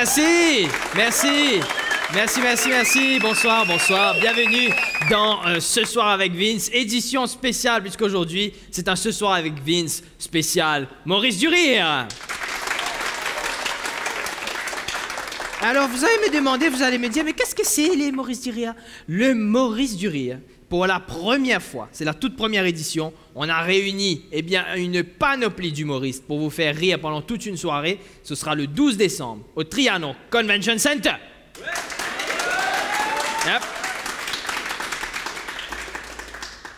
Merci, merci. Merci, merci, merci. Bonsoir, bonsoir. Bienvenue dans Ce Soir avec Vince, édition spéciale, puisqu'aujourd'hui, c'est un Ce Soir avec Vince spécial Maurice du Rire. Alors, vous allez me demander, vous allez me dire, mais qu'est-ce que c'est les Maurice du Rire? Le Maurice du Rire, pour la première fois, c'est la toute première édition, on a réuni une panoplie d'humoristes pour vous faire rire pendant toute une soirée. Ce sera le 12 décembre au Trianon Convention Center. Yep.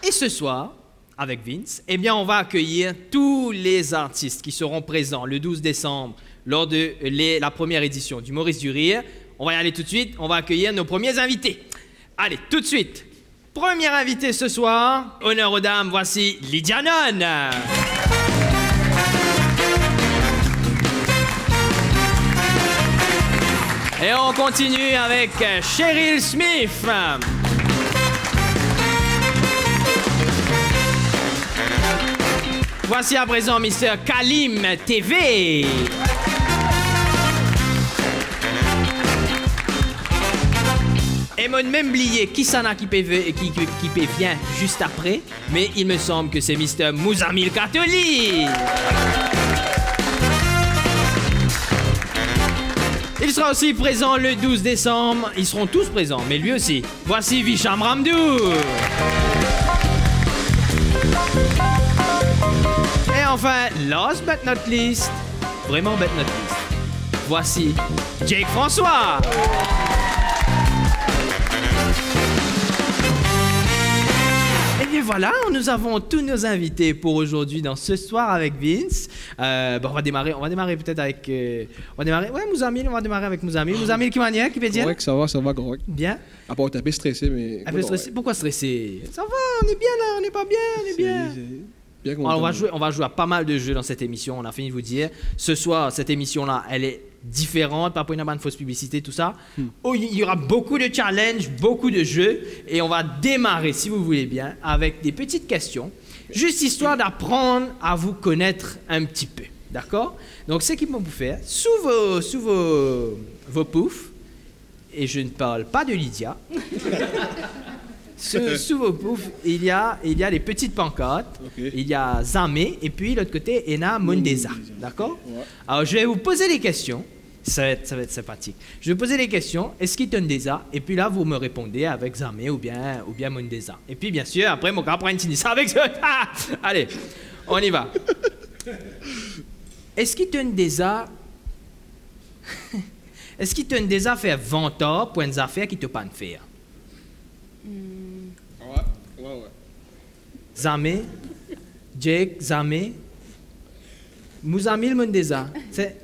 Et ce soir, avec Vince, on va accueillir tous les artistes qui seront présents le 12 décembre lors de la première édition du Maurice du Rire. On va y aller tout de suite, on va accueillir nos premiers invités. Allez, tout de suite, premier invité ce soir, honneur aux dames, voici Lydia Nunn. Et on continue avec Cheryl Smith. Voici à présent Mr. Kalim TV. Et mon même oublié qui s'en a qui vient juste après, mais il me semble que c'est Mr. Mouzamil Katoli. Il sera aussi présent le 12 décembre. Ils seront tous présents, mais lui aussi. Voici Vicham Ramdou. Et enfin, last but not least, vraiment but not least, voici Jake François. Et bien voilà, nous avons tous nos invités pour aujourd'hui dans Ce Soir avec Vince. On va démarrer peut-être avec... Mouzamil, on va démarrer avec Mouzamil. Mouzamil, qui manière, qui peut dire? Correct, ça va, correct. Bien. À part, t'es un peu stressé, mais... Un peu stressé? Pourquoi stressé? Ça va, on est bien là, on n'est pas bien, on est bien. Bien Alors, on va jouer à pas mal de jeux dans cette émission, on a fini de vous dire. Ce soir, cette émission-là, elle est différente, pas pour une fausse publicité, tout ça. Oh, il y aura beaucoup de challenges, beaucoup de jeux, et on va démarrer, si vous voulez bien, avec des petites questions, juste histoire d'apprendre à vous connaître un petit peu, d'accord? Donc, ce qu'ils vont vous faire, sous vos poufs, et je ne parle pas de Lydia, sous vos poufs, il y a les petites pancartes, okay. Il y a Zamé, et puis l'autre côté, Ena Mondeza, d'accord? Ouais. Alors, je vais vous poser des questions. Ça va être sympathique. Je vais vous poser des questions. Est-ce qu'il donne des A? Et puis là, vous me répondez avec Zamé ou bien Mondeza. Et puis, bien sûr, après, mon gars prend une ça avec ça. Allez, on y va. Est-ce qu'il donne des A? Est-ce qu'il donne des A faire 20 ans pour une affaire qui ne te pas faire? Ouais. Zamé, Jake, Zamé. Mouzamil Mondeza.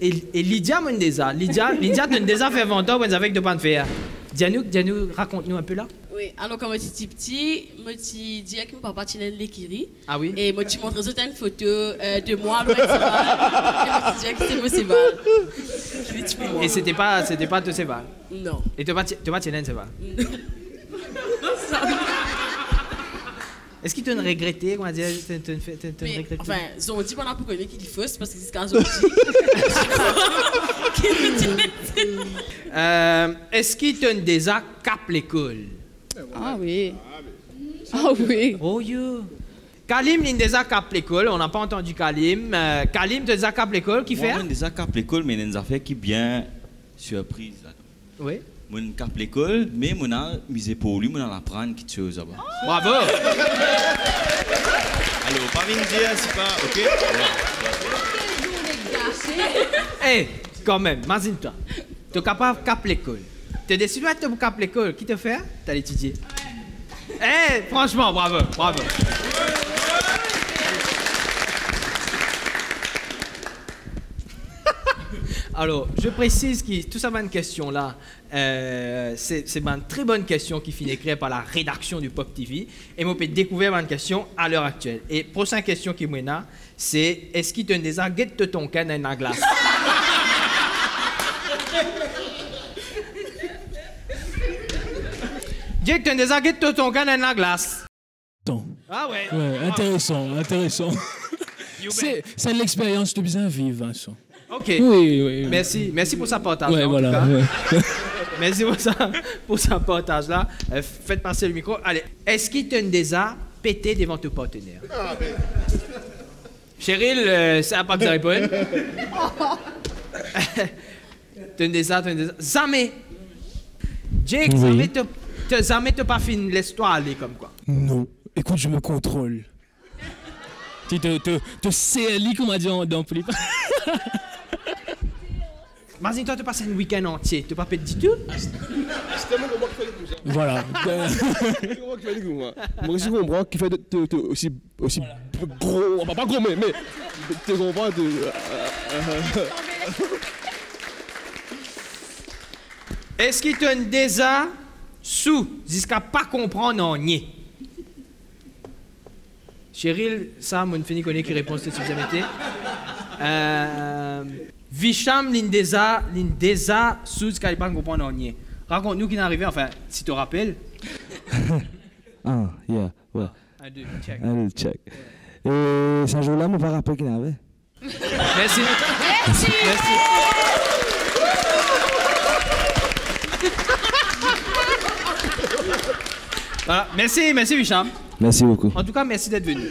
Et Lydia Mondeza. Lydia Mondeza fait 20 ans, vous avez que de pas faire. Dis-nous, raconte-nous un peu là. Oui, alors quand j'étais petit, je disais que mon papa tinait l'équiri. Ah oui? Et moi, tu montres une photo de moi, le et je disais que c'était Mousséval. Et c'était pas de Séval? Non. Et tu vas tinner Séval? Non. Est-ce qu'il te regretté, comment dire, enfin, ils ont dit pendant pour connaître qu'il est fausse parce que c'est ce qu'ils ont dit. Est-ce qu'il te déjà cap l'école? Ah oui. Ah oui. Oh yo. Kalim il déjà cap l'école, on n'a pas entendu Kalim. Kalim te déjà cap l'école, qui fait? Moi, déjà cap l'école, mais il y a des affaires qui bien surprise. Oui. Mon cap l'école, mais mon a misé pour lui, mon a apprendre quelque chose là-bas. Oh! Bravo! Alors, pas venir dire, c'est pas, ok? Hey, quand même, imagine-toi. Tu es capable de cap l'école. Tu décides de te cap l'école. Qui te fait? Tu as étudié. Hey, franchement, bravo. Alors, je précise que tout ça, une question là, c'est une très bonne question qui finit écrite par la rédaction du Pop TV. Et moi, je peux découvrir une question à l'heure actuelle. Et prochaine question qui est là, c'est est-ce qu'il te déjà guette ton can dans la glace? Jake, tu déjà guette ton can dans la glace? Ah ouais. Ouais, intéressant. C'est l'expérience de bien vivre, Vincent. Ok. Oui. Merci pour sa partage. Ouais, en voilà. tout cas. Ouais. Merci pour sa partage là. Faites passer le micro. Allez, est-ce qu'il te déjà pété devant ton partenaire? Cheryl, ça n'a pas besoin de répondre. Déjà. Jamais. Jake, Oui. jamais t'as pas fini l'histoire aller comme quoi. Non. Écoute, je me contrôle. Tu te CLI, comme on dit dans Flip. Vas-y, toi, tu passes un week-end entier. Tu pas pété du tout? C'est tellement comment tu fais les coups. Voilà. Comment tu fais les coups, moi. Moi aussi, je comprends qu'il fait aussi gros. Enfin, pas gros, mais tu comprends. Est-ce qu'il te déjà sous jusqu'à pas comprendre en nier? Cheryl, ça, mon fini connaît qui répond cette subjamité. Visham, l'indeza, sous jusqu'à pas comprendre en nier. Raconte-nous qui est arrivé, enfin, si tu te rappelles. Ah, yeah, ouais. Un, deux, check. Allez, check. Et ce jour-là, mon père rappelle qu'il avait. Merci. Voilà. Merci Visham. Merci beaucoup. En tout cas, merci d'être venu.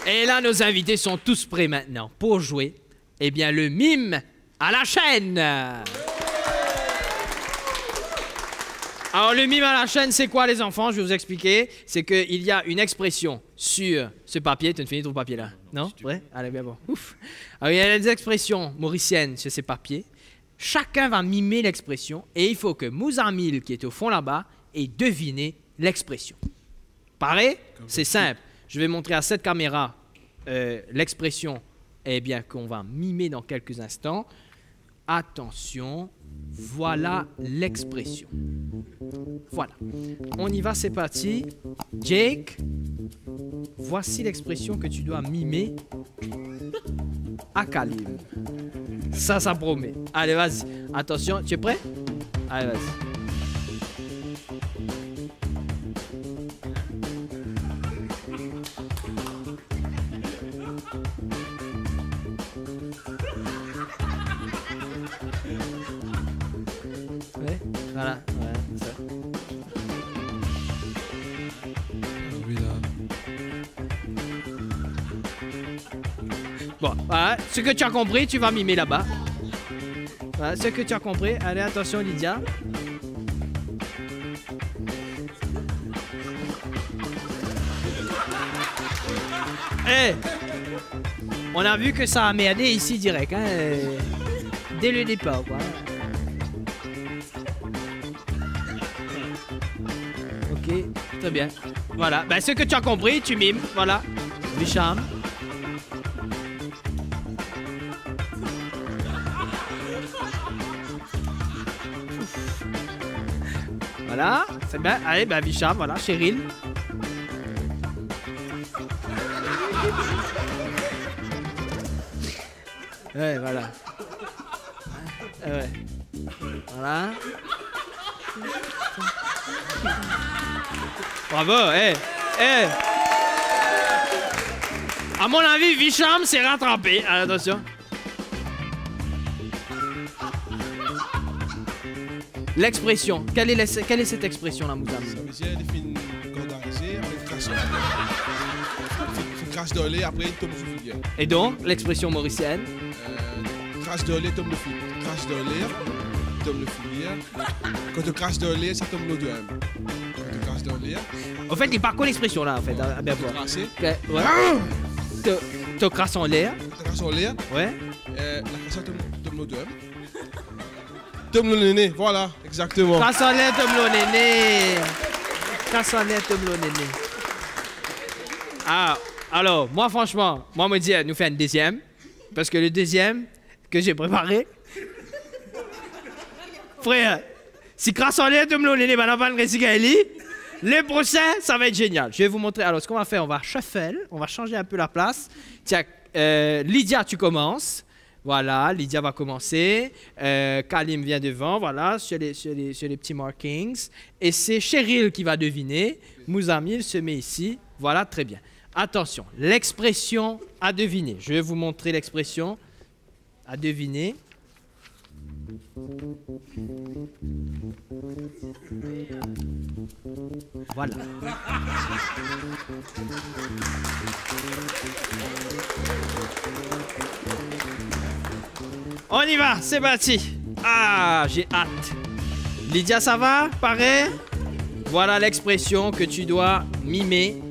Et là, nos invités sont tous prêts maintenant pour jouer. Eh bien, le mime à la chaîne. Alors, le mime à la chaîne, c'est quoi, les enfants? Je vais vous expliquer. C'est qu'il y a une expression sur ce papier. Tu as fini ton papier là? Non? Vrai? Allez, bien bon. Ouf. Alors, il y a des expressions mauriciennes sur ces papiers. Chacun va mimer l'expression et il faut que Mouzamil, qui est au fond là-bas, ait deviné l'expression. Pareil? C'est simple. Je vais montrer à cette caméra l'expression qu'on va mimer dans quelques instants. Attention, voilà l'expression. Voilà. On y va, c'est parti. Jake, voici l'expression que tu dois mimer à Kalim. Ça promet. Allez, vas-y. Attention, tu es prêt? Allez, vas-y. Ouais, voilà, ouais, ça. Bon, voilà, ce que tu as compris, tu vas mimer là-bas. Voilà, ce que tu as compris. Allez, attention, Lydia. Hey, on a vu que ça a merdé ici direct, hein, dès le départ, quoi. Ok, très bien. Voilà, ben, ce que tu as compris, tu mimes, voilà. Visham. Voilà, c'est bien. Allez, ben Visham, voilà, Cheryl. Ouais, voilà. Ouais. Voilà. Bravo, À mon avis, Visham s'est rattrapé. Attention. L'expression. Quelle est cette expression-là, Mouzam? Ça veut dire, il fait une condensée, on crache. Il crache de lait, après il tombe sous le figuier. Et donc, l'expression mauricienne? Crache de lait, tombe le figuier. Crache de lait, tombe le figuier. Quand tu craches de lait, ça tombe le deuxième. Quand tu craches de lait. En fait, il parle quoi l'expression là, en fait? À bien voir. Crasser. Ouais. Tu crasses en l'air. Tu craches en lait. Ouais. La crasse tombe le deuxième. Tombe le néné, voilà, exactement. Crasse en l'air, tombe le néné. Crasse en l'air, tombe le néné. Ah, alors, moi, franchement, moi, me dire, nous fait une deuxième. Parce que le deuxième que j'ai préparé. Frère, si crasse en l'air, tombe le néné, ben, on va le réciter. Le prochain, ça va être génial. Je vais vous montrer. Alors, ce qu'on va faire, on va shuffle, on va changer un peu la place. Tiens, Lydia, tu commences. Voilà, Lydia va commencer. Kalim vient devant, voilà, sur les petits markings. Et c'est Cheryl qui va deviner. Mouzamil se met ici. Voilà, très bien. Attention, l'expression à deviner. Je vais vous montrer l'expression à deviner. Voilà. On y va, c'est parti. Ah, j'ai hâte. Lydia, ça va? Pareil? Voilà l'expression que tu dois mimer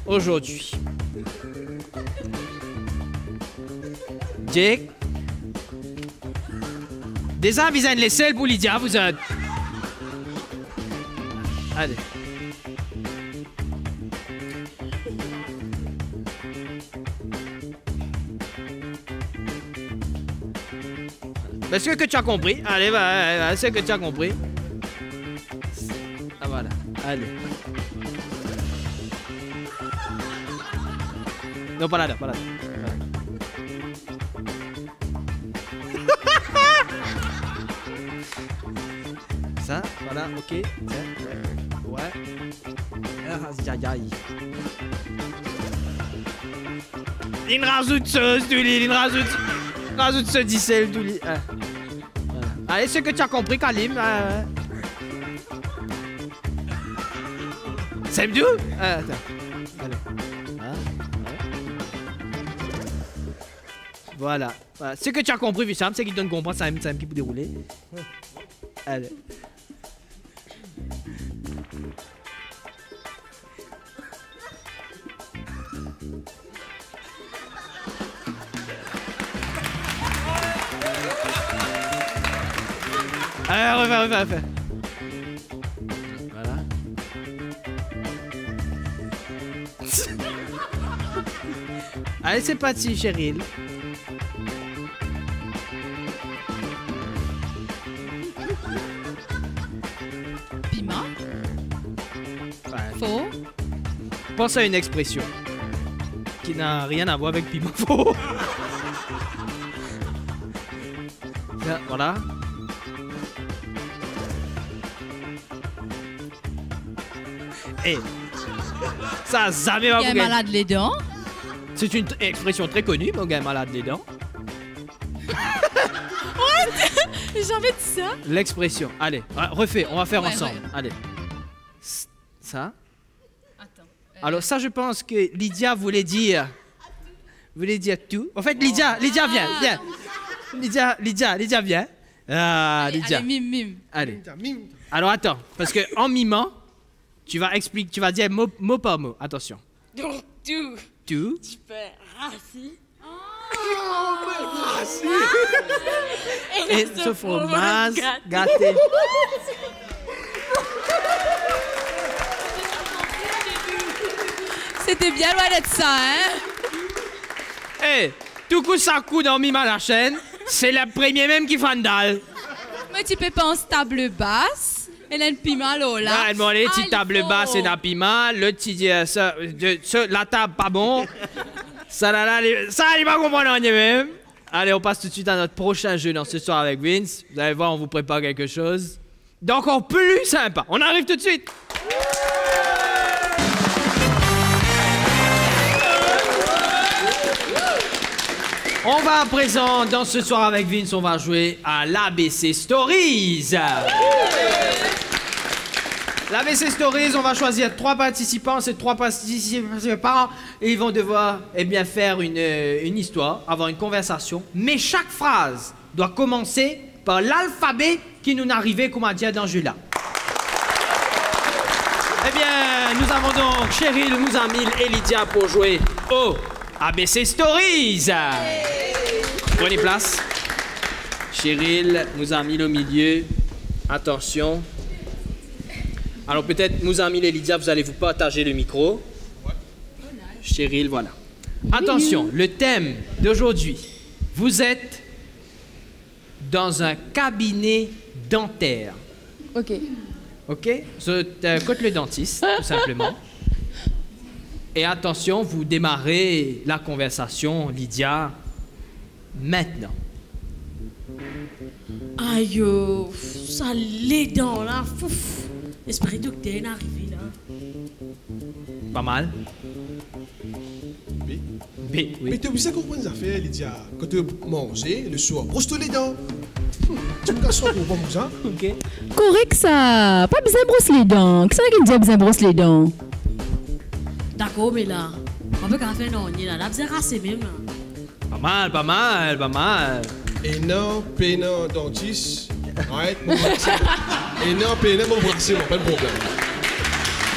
aujourd'hui. Jake? Déjà, vous êtes les seuls pour Lydia, vous êtes... Allez. Est-ce que tu as compris? Allez, va, c'est que tu as compris. Ah, voilà, allez. Non, pas là, pas là. Ça, voilà, ok. Ouais. Aïe, aïe. Il rajoute ce Douli, il rajoute ce dissel Douli. Voilà. Allez, ce que tu as compris, Kalim. C'est mieux? Attends. Allez. Voilà. Voilà. Ce que tu as compris, Vissam, c'est qu'il donne comprendre, ça un petit peu déroulé. Allez. Allez, refais. Voilà. Allez, c'est parti, Cheryl. Piment. Ouais. Faux. Pense à une expression qui n'a rien à voir avec piment faux. Voilà. Et ça a jamais va Il y a vous gagner. malade les dents. C'est une expression très connue, mon gars malade les dents. J'ai jamais dit ça. L'expression. Allez, refais, on va faire Ouais, ensemble. ouais. Allez. Ça. Attends. Alors ça, je pense que Lydia voulait dire tout. En fait, Lydia, viens. Lydia, viens. Ah, Lydia. Allez, mime. Allez. Alors attends, parce que en mimant, tu vas dire mot par mot. Attention. Tout. Super rassis. Et ce fromage gâté. C'était bien loin d'être ça, hein? Eh, tout coup ça coup dans Mima la chaîne, c'est le premier même qui fandale. Mais tu peux penser table basse. Elle a un piment là. Ah, elle m'a dit, petite table basse et un piment, le petit la table pas bon. Ça, il va comprendre rien même. Allez, on passe tout de suite à notre prochain jeu dans ce soir avec Vince. Vous allez voir, on vous prépare quelque chose d'encore plus sympa. On arrive tout de suite. On va à présent, dans ce soir avec Vince, on va jouer à l'ABC Stories. L'ABC Stories, on va choisir 3 participants. Ces 3 participants, ils vont devoir faire une histoire, avoir une conversation. Mais chaque phrase doit commencer par l'alphabet qui nous n'arrivait comme à dire dans Jula. Eh bien, nous avons donc Cheryl, Mouzamil et Lydia pour jouer au ABC Stories. Prenez place. Cheryl, Mouzamil au milieu. Attention. Alors peut-être Mouzamil et Lydia, vous allez vous partager le micro. Cheryl, voilà. Attention, le thème d'aujourd'hui. Vous êtes dans un cabinet dentaire. Ok. Ok? Côte le dentiste, tout simplement. Et attention, vous démarrez la conversation, Lydia, maintenant. Aïe, ça les dents là. Fouf. Esprit docteur est arrivé là. Pas mal. B. B, Mais oui. tu es obligé de comprendre les affaires, Lydia. Quand tu manges le soir, brosse-toi les dents. Tu me casses pour bon ça. Ok. Correct ça. Pas besoin de brosser les dents. Qui c'est qui dit besoin de brosser les dents? D'accord, mais là, on peut qu'à faire non, là, là, c'est rassé même là. Pas mal, pas mal, pas mal. Et non, pénant, dentiste. Ouais, mon brassé. Et non, pénant, mon brassé, pas de problème.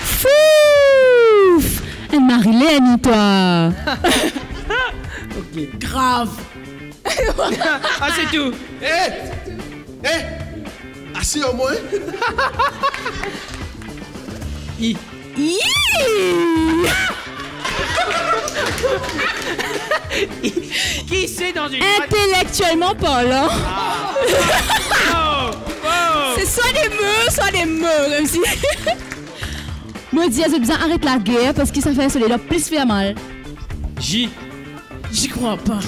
Fouf! Marilène, toi. Grave. Ah, c'est tout. Assis au moins. I. Qui c'est dans une... Intellectuellement parlant. Oh, oh. C'est soit des mots, comme si. Me dis, j'ai besoin d'arrêter la guerre parce que ça fait soleil là plus faire mal. J. J'y crois pas.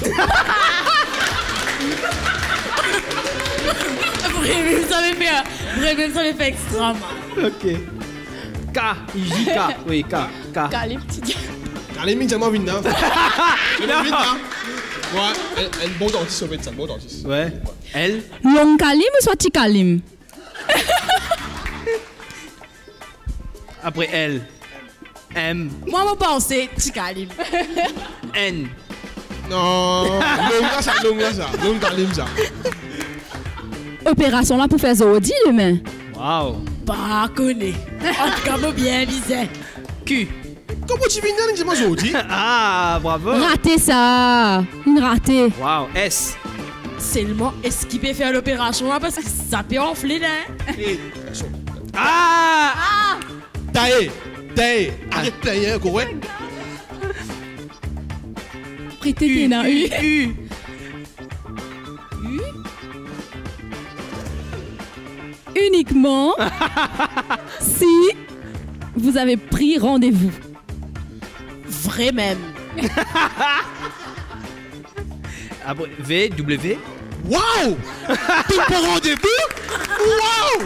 Vraiment, ça m'avait fait extra mal. Ok. K. J-K. Oui, K. K. Calme, petit gars. Allez, mine, moi, vite, Non. Ouais, un bon dentiste, on va être ça, bon dentiste. Ouais. L. Long calim ou soit petit calim? Après L. M. Moi, mon pensée, petit calim. N. Non, long là, ça. Long calim, ça. Opération là pour faire Zodi demain. Wow. Pas connu. En tout cas, moi, bien visé. Q. Comment tu viens de dire, moi, aujourd'hui? Ah, bravo. Raté ça. Une ratée. Wow. S. Seulement, est-ce qu'il peut faire l'opération là parce que ça peut enfler là? Ah. Tae. Arrête plein, correct? Prêtez tes dans U. U. Uniquement si vous avez pris rendez-vous. Vrai même. Après V. W. Waouh! Tout pour rendez-vous? Waouh!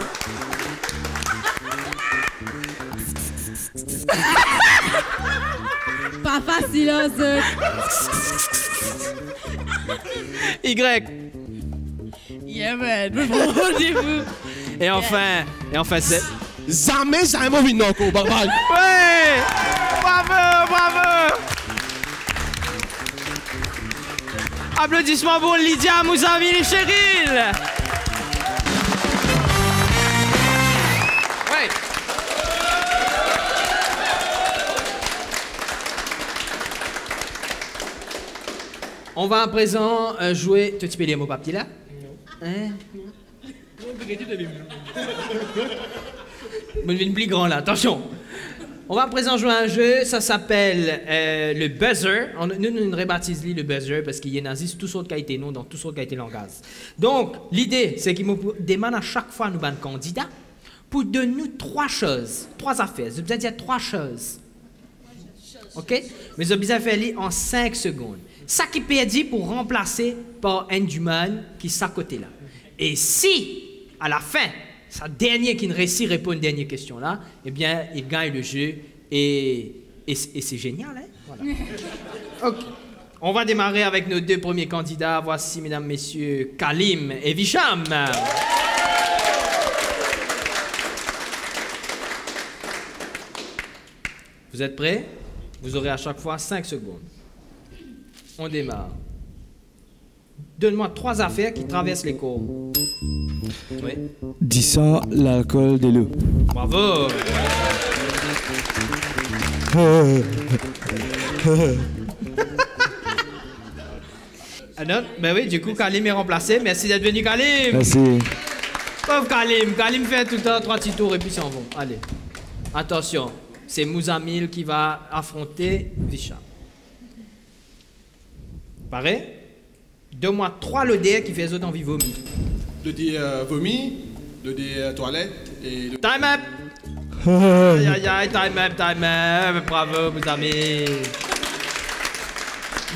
Pas facile, hein, ce. Y. Yeah, man. Bon rendez-vous. Et enfin Z. Jamais, mon vite, non, quoi, barbare. Ouais. Bravo. Applaudissements pour Lydia, Mouzamil et Cheryl. Ouais. On va à présent jouer. Tu peux lire mon papier là? Hein? Je deviens plus grand là, attention. On va à présent jouer à un jeu, ça s'appelle le buzzer. Nous rebaptisons le buzzer parce qu'il y a nazi toutes sortes de qualités, non, dans toutes sortes de qualités de langage. Donc, l'idée, c'est qu'il nous demande à chaque fois, nous, un candidat, pour donner nous trois choses, trois affaires. Je vous ai dit 3 choses. OK? Mais je vous ai fait en 5 secondes. Ça qui peut dire pour remplacer par un humain qui est à côté là. Et si, à la fin, sa dernier qui ne réussit répond à une dernière question là, eh bien, il gagne le jeu et c'est génial, hein? Voilà. OK. On va démarrer avec nos 2 premiers candidats. Voici, mesdames, messieurs, Kalim et Visham. Vous êtes prêts? Vous aurez à chaque fois 5 secondes. On démarre. Donne-moi 3 affaires qui traversent les corps. Oui. Dis ça, l'alcool de l'eau. Bravo. Ah non, ben oui, du coup, Kalim est remplacé. Merci d'être venu, Kalim. Merci. Pauvre Kalim. Kalim fait tout le temps 3 petits tours et puis s'en vont. Allez. Attention, c'est Mouzamil qui va affronter Visham. Pareil? Donne-moi 3 lodères qui fait les autres envie vomir. De dire vomi, de dire toilette et de... Time up! Aïe, aïe, aïe, time up, bravo, Mouzamil.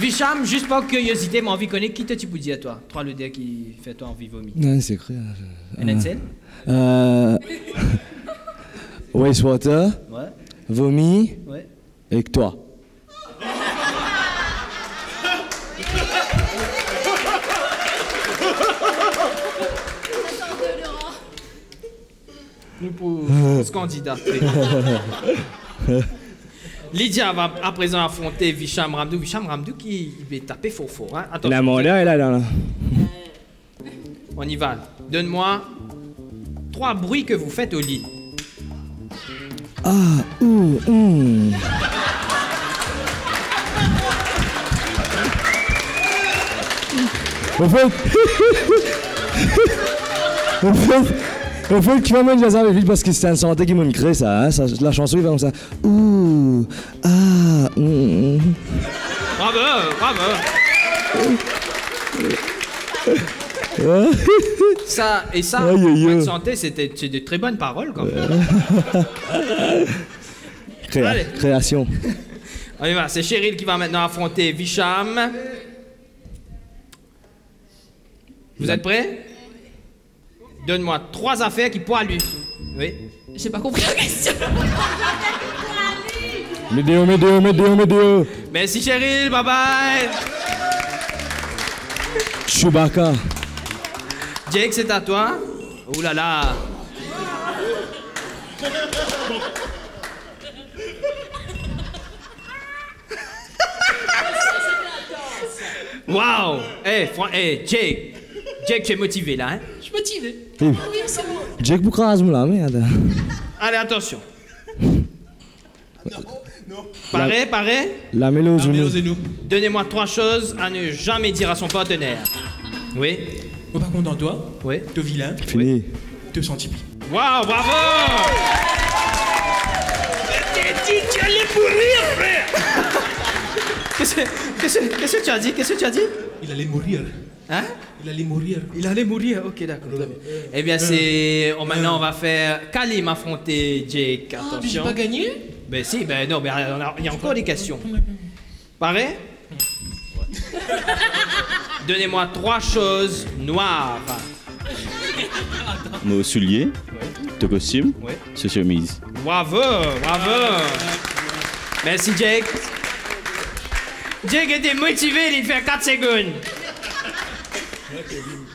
Vicham, juste par curiosité, mais envie de connaître qui tu peux dire toi? 3 le dé qui fait toi envie vomir. Non, c'est cru. NNCL? Wastewater, Ouais. vomi, Ouais. et que toi. Nous pour ce candidat. Lydia va à présent affronter Vicham Ramdou. Vicham Ramdou qui va taper fort fort. Hein? Attends, La mondiale est là. on y va. Donne-moi 3 bruits que vous faites au lit. En fait, tu vas me dire ça vite parce que c'est un santé qui m'a créé ça, hein, ça. La chanson, il va comme ça. Ouh, ah, Bravo, bravo. Ça, et ça, Aïe, aïe, aïe. bonne santé, c'est de très bonnes paroles quand même. Allez. Création. On y va, c'est Cheryl qui va maintenant affronter Vicham. Vous êtes prêts? Donne-moi 3 affaires qui poilent lui. Oui. J'ai pas compris la question. Médéo. Merci Cheryl, bye bye. Chewbacca. Jake, c'est à toi. Ouh là là. Waouh. Jake. Jake, tu es motivé là, hein? Je suis motivée. Oui. Oui, c'est bon. Jack Boukrazm là, merde. Allez, attention. Pareil. La mélose. Mélosez-nous. Donnez-moi 3 choses à ne jamais dire à son partenaire. Oui. Moi, par contre, dans toi, Oui. te vilain, Fini. te centipede. Waouh, bravo! Tu allais mourir, frère! Qu'est-ce que tu as dit? Qu'est-ce que tu as dit? Il allait mourir. Hein? Il allait mourir. Il allait mourir, ok, d'accord. très bien. Eh bien, maintenant, on va faire Kalim affronter Jake. Ah, Attention. mais j'ai pas gagné? Ben si, ben non, mais il y a encore des questions. Pareil? Donnez-moi 3 choses noires. Mon soulier, ton costume, Ouais. ce chemise. Bravo, bravo. Merci, Jake. Jake était motivé, il fait 4 secondes.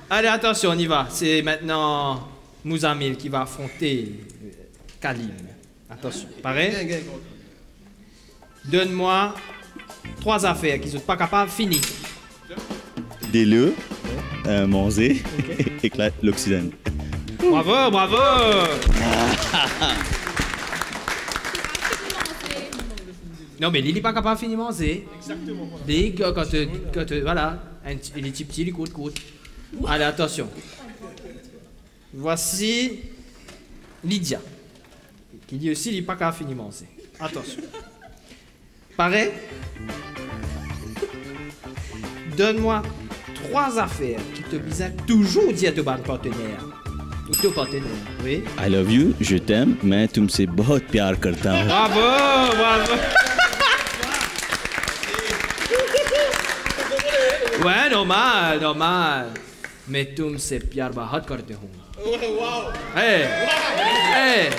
Allez, attention, on y va. C'est maintenant Mouzamil qui va affronter Kalim. Attention, pareil? Donne-moi 3 affaires qui sont pas capables, fini. Des leux, manger et l'Occident. Bravo, bravo. Non, mais Lily pas capable de finir manger. Exactement. Lily, voilà, il est petit, il coûte. Allez, attention. Voici Lydia, qui dit aussi il n'est pas capable de finir manger. Attention. Pareil. Donne-moi 3 affaires qui te visent toujours dire à ton partenaire. Ou ton partenaire, oui. I love you, je t'aime, mais तुमसे बहुत प्यार करता हूँ. Bravo, bravo. Ouais, normal. Mais तुमसे प्यार बहुत करते हूँ. Hey.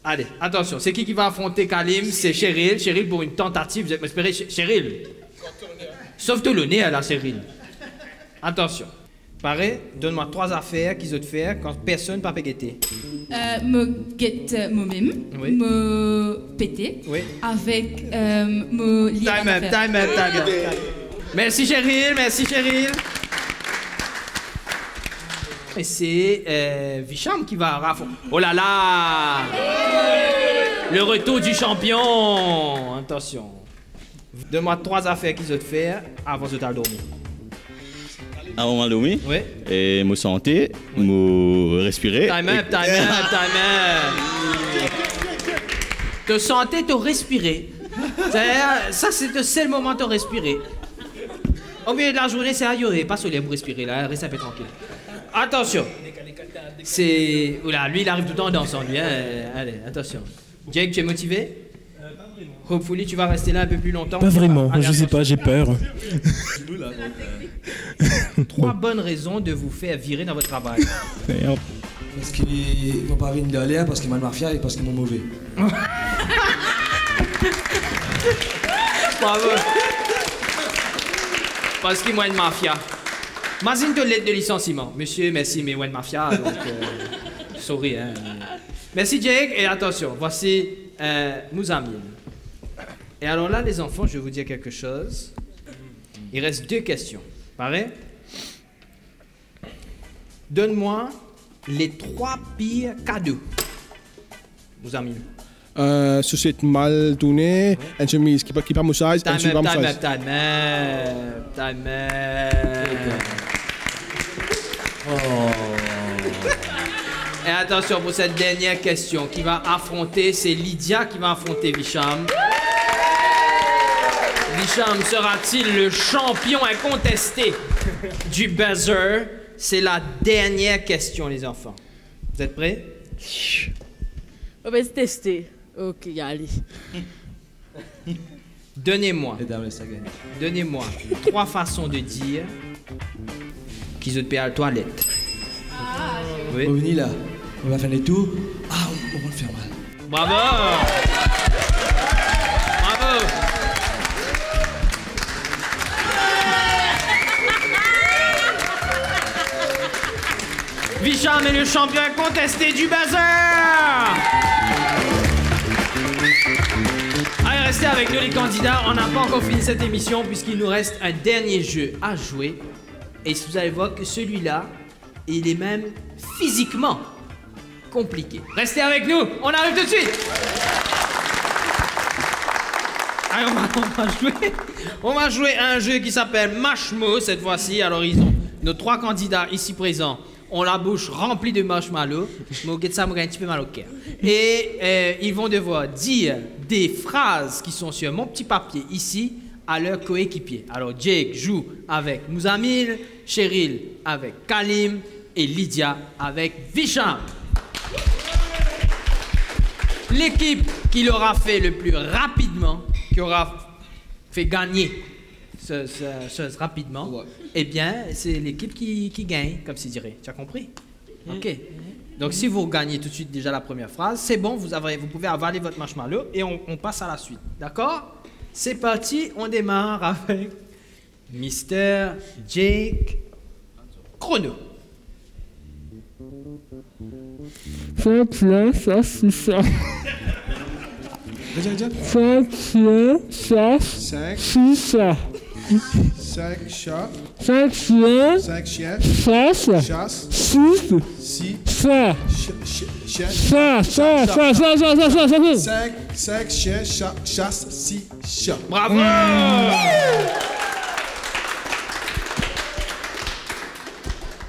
Allez, attention, c'est qui va affronter Kalim? C'est Cheryl. Cheryl pour une tentative. Vous êtes espéré, Cheryl. Sauve-toi le nez à la Cheryl. Attention. Pareil, donne-moi 3 affaires qu'ils ont faire quand personne n'a pas guetté. Me guette moi-même, Oui. me péter, Oui. avec me lire Time un up. affaire. Merci Cheryl. Et c'est Vicham qui va raffronter. Oh là là! Le retour du champion! Attention. Donne-moi 3 affaires qu'ils ont faire avant de t'endormir. Avant de dormir, Oui. et me santé, me respirer. Time up. Te santé, te respirer. Ça, c'est le seul moment de te respirer. Au milieu de la journée, c'est ailleurs. Pas sur les pour respirer, là. Reste un peu tranquille. Attention. C'est... Oula, lui, il arrive tout le temps en dansant, lui. Hein. Allez, attention. Jake, tu es motivé? Hopefully, tu vas rester là un peu plus longtemps. Pas vraiment, Allez, je sais pas, j'ai peur. 3 bonnes raisons de vous faire virer dans votre travail. Merde. Parce qu'ils m'ont pas vu une galère, parce qu'ils m'ont mafia et parce qu'ils m'ont mauvais. Bravo. Parce qu'il m'a une mafia. Imagine de lettre de licenciement. Monsieur, merci, mais ouais, mafia, donc... sorry, hein. Merci, Jake, et attention, voici Mouzamil. Et alors là, les enfants, je vais vous dire quelque chose. Il reste 2 questions. Pareil? Donne-moi les 3 pires cadeaux. Mouzamil. Société mal tournée, une chemise qui pas moussage, un Time super up. Et attention pour cette dernière question qui va affronter, c'est Lydia qui va affronter Visham. Visham sera-t-il le champion incontesté du buzzer? C'est la dernière question, les enfants. Vous êtes prêts? On va se tester. Ok, allez. Donnez-moi Et dans ça gagne. 3 façons de dire qu'ils ont payé à la toilette. Oui. On venir là, on va faire les tours. Ah, on va le faire mal. Bravo! Bravo! Visham est le champion incontesté du buzzer! Allez, restez avec nous les candidats. On n'a pas encore fini cette émission puisqu'il nous reste un dernier jeu à jouer. Et vous allez voir que celui-là, il est même physiquement compliqué. Restez avec nous, on arrive tout de suite. Allez, on va jouer à un jeu qui s'appelle Mashmo cette fois-ci. Alors ils ont nos 3 candidats ici présents ont la bouche remplie de marshmallows. Ça me un petit peu mal au cœur. Et ils vont devoir dire des phrases qui sont sur mon petit papier ici à leur coéquipier. Alors Jake joue avec Mouzamil, Cheryl avec Kalim et Lydia avec Visham. L'équipe qui l'aura fait le plus rapidement, qui aura fait gagner ce rapidement, eh bien, c'est l'équipe qui gagne, comme c'est dirait. Tu as compris? Ok. Donc, si vous gagnez tout de suite déjà la première phrase, c'est bon, vous pouvez avaler votre marshmallow et on passe à la suite. D'accord? C'est parti, on démarre avec Mr. Jake Chrono. Faites là, ça, c'est ça. Déjà. Faites là, ça, 5, c'est ça. 5 chats, 5 chiens, 5 chiens, chasse, chasse, 6, 6 ça. chiens, Ça. 5 chiens, chasse, 6 chats. Bravo!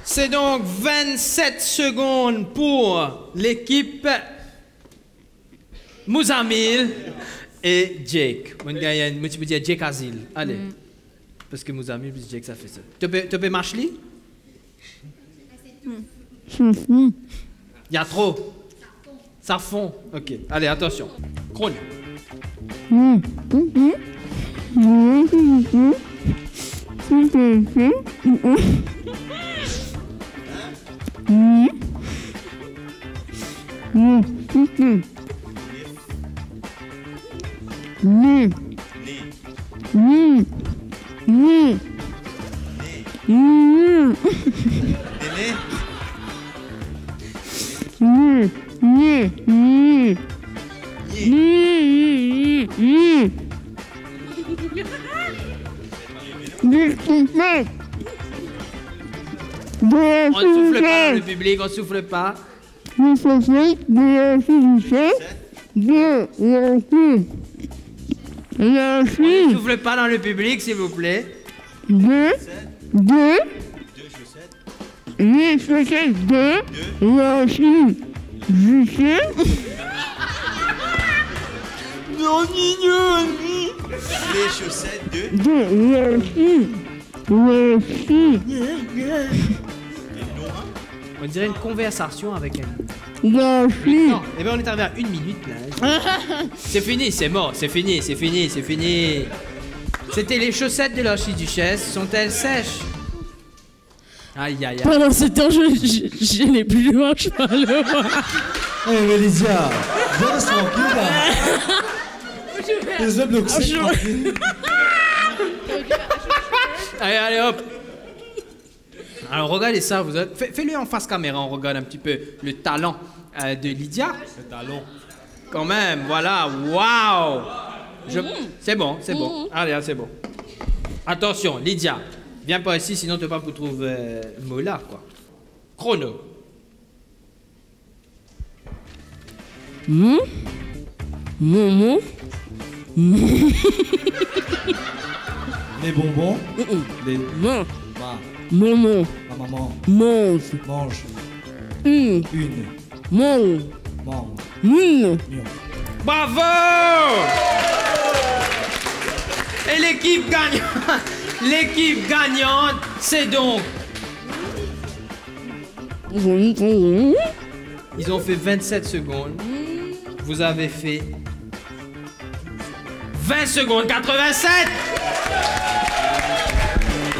C'est donc 27 secondes pour l'équipe Mouzamil et Jake. Moi, tu peux dire Jake Azil. Allez. Parce que Mouzamil plus Jake, ça fait ça. Tu peux marcher? Il y a trop. Ça fond. Ok. Allez, attention. Chrono. On ne souffle pas dans le public, on ne souffle pas. On ne souffle pas dans le public, s'il vous plaît. Les chaussettes de... On dirait une conversation avec un... Non, eh bien on est arrivé à 1 minute là. C'est fini, c'est mort, c'est fini. C'était les chaussettes de l'archiduchesse, sont-elles sèches? Aïe aïe aïe. Pendant ce temps, je n'ai plus loin, je parle. Eh mais Lydia, reste tranquille là. Les hommes tranquille. Allez hop. Alors regardez ça, vous autres. Fais-le en face caméra, on regarde un petit peu le talent de Lydia. Le talon. Quand même, voilà, waouh. C'est bon. Allez, c'est bon. Attention, Lydia, viens pas ici, sinon tu vas pas vous trouver Mola, quoi. Chrono. Les bonbons. Les... Non. Ma. Maman. Ma maman. Mange. Mange. Une. Mange. Mange. Une. Bravo. Et l'équipe gagnante, c'est donc... Ils ont fait 27 secondes. Vous avez fait 20 secondes 87.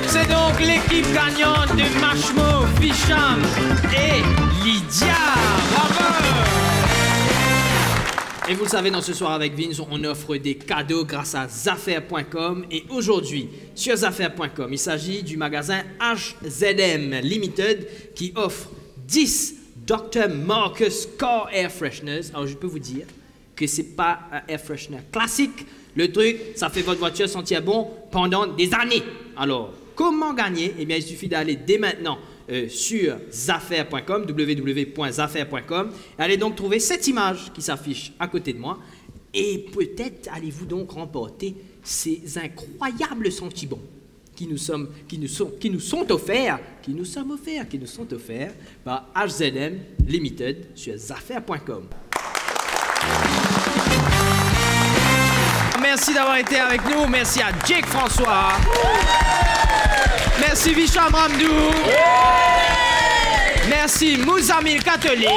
C'est donc l'équipe gagnante de Mashmo, Ficham et Lydia. Bravo! Et vous le savez, dans Ce Soir avec Vince, on offre des cadeaux grâce à Zaffaires.com. Et aujourd'hui, sur Zaffaires.com, il s'agit du magasin HZM Limited qui offre 10 Dr. Marcus Car Air Fresheners. Alors, je peux vous dire que c'est pas un air freshener classique. Le truc, ça fait votre voiture sentir bon pendant des années. Alors, comment gagner? Eh bien, il suffit d'aller dès maintenant sur Zaffaires.com, www.zaffaires.com. Allez donc trouver cette image qui s'affiche à côté de moi. Et peut-être allez-vous donc remporter ces incroyables sentiments qui nous sont offerts par HZM Limited sur Zaffaires.com. Merci d'avoir été avec nous. Merci à Jake François. Merci Vicham Ramdou. Merci Mouzamil Katoli.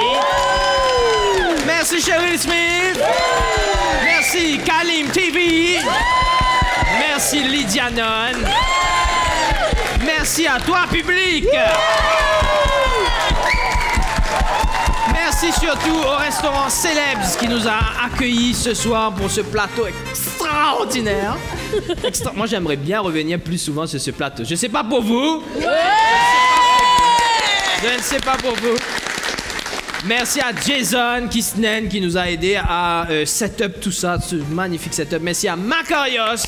Merci Cheryl Smith. Merci Kalim TV. Merci Lydia Non. Merci à toi, public. Merci surtout au restaurant Célèbres qui nous a accueillis ce soir pour ce plateau extraordinaire. Moi, j'aimerais bien revenir plus souvent sur ce plateau. Je sais pas pour vous. Je ne sais pas pour vous. Merci à Jason Kisnen qui nous a aidé à set-up tout ça, ce magnifique set-up. Merci à Macarios.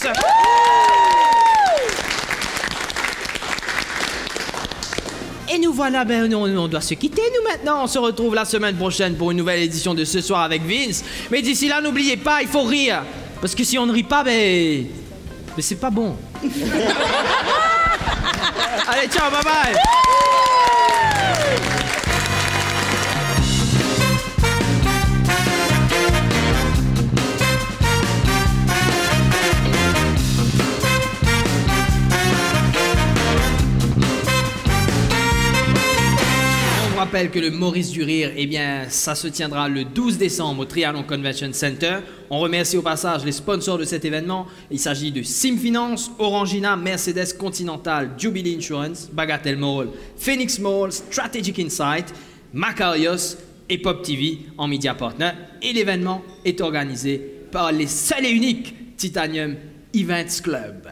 Et nous voilà, on doit se quitter nous maintenant. On se retrouve la semaine prochaine pour une nouvelle édition de Ce Soir avec Vince. Mais d'ici là, n'oubliez pas, il faut rire. Parce que si on ne rit pas, mais c'est pas bon. Allez, ciao, bye bye. On rappelle que le Maurice du Rire, eh bien, ça se tiendra le 12 décembre au Triathlon Convention Center. On remercie au passage les sponsors de cet événement. Il s'agit de Sim Finance, Orangina, Mercedes Continental, Jubilee Insurance, Bagatelle Mall, Phoenix Mall, Strategic Insight, Macarios et Pop TV en media partner. Et l'événement est organisé par les seuls et uniques Titanium Events Club.